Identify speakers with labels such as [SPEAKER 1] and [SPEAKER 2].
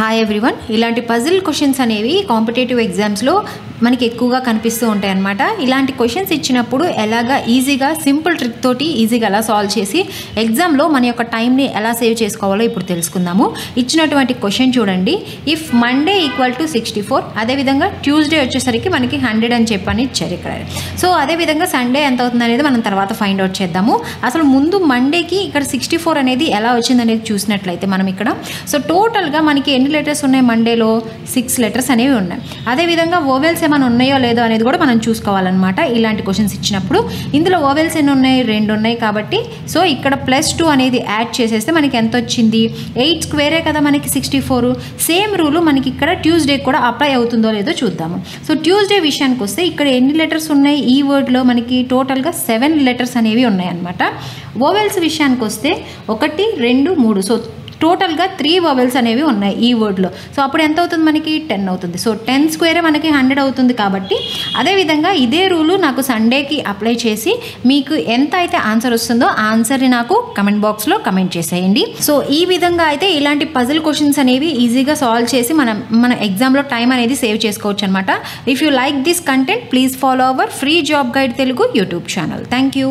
[SPEAKER 1] Hi everyone, ఇలాంటి puzzle questions అనేవి competitive ఎగ్జామ్స్లో మనకి ఎక్కువగా కనిపిస్తూ ఉంటాయి అన్నమాట. ఇలాంటి క్వశ్చన్స్ ఇచ్చినప్పుడు ఎలాగా ఈజీగా సింపుల్ ట్రిక్ తోటి ఈజీగా ఎలా సాల్వ్ చేసి ఎగ్జామ్లో మన యొక్క టైంని ఎలా సేవ్ చేసుకోవాలో ఇప్పుడు తెలుసుకుందాము. ఇచ్చినటువంటి క్వశ్చన్ చూడండి. ఇఫ్ మండే ఈక్వల్ టు 64, అదేవిధంగా ట్యూస్డే వచ్చేసరికి మనకి 100 అని చెప్పని ఇచ్చారు ఇక్కడ. సో అదేవిధంగా సండే ఎంత అవుతుంది అనేది మనం తర్వాత ఫైండ్ అవుట్ చేద్దాము. అసలు ముందు మండేకి ఇక్కడ 64 అనేది ఎలా వచ్చింది అనేది చూసినట్లయితే మనం ఇక్కడ సో టోటల్గా మనకి ఎన్ని లెటర్స్ ఉన్నాయి మండేలో? 6 లెటర్స్ అనేవి ఉన్నాయి. అదేవిధంగా ఓవెల్స్ ఏమైనా ఉన్నాయో లేదో అనేది కూడా మనం చూసుకోవాలన్నమాట. ఇలాంటి క్వశ్చన్స్ ఇచ్చినప్పుడు ఇందులో ఓవెల్స్ ఎన్ని ఉన్నాయి? 2 ఉన్నాయి కాబట్టి సో ఇక్కడ +2 అనేది యాడ్ చేసేస్తే మనకి ఎంత వచ్చింది? 8 స్క్వేరే కదా మనకి 64. సేమ్ రూల్ మనకి ఇక్కడ ట్యూస్డే కూడా అప్లై అవుతుందో లేదో చూద్దాము. సో ట్యూస్డే విషయానికి వస్తే ఇక్కడ ఎన్ని లెటర్స్ ఉన్నాయి? ఈ వర్డ్లో మనకి టోటల్గా 7 లెటర్స్ అనేవి ఉన్నాయి అన్నమాట. ఓవెల్స్ విషయానికి వస్తే 1, 2, 3 సో టోటల్గా 3 వవెల్స్ అనేవి ఉన్నాయి ఈ వర్డ్లో. సో అప్పుడు ఎంత అవుతుంది? మనకి 10 అవుతుంది. సో 10 స్క్వేరే మనకి 100 అవుతుంది. కాబట్టి అదేవిధంగా ఇదే రూలు నాకు సండేకి అప్లై చేసి మీకు ఎంత అయితే ఆన్సర్ వస్తుందో ఆ ఆన్సర్ని నాకు కమెంట్ బాక్స్లో కమెంట్ చేసేయండి. సో ఈ విధంగా అయితే ఇలాంటి పజిల్ క్వశ్చన్స్ అనేవి ఈజీగా సాల్వ్ చేసి మన ఎగ్జామ్లో టైం అనేది సేవ్ చేసుకోవచ్చు అనమాట. If you like this content please follow our free job guide Telugu YouTube channel. Thank you.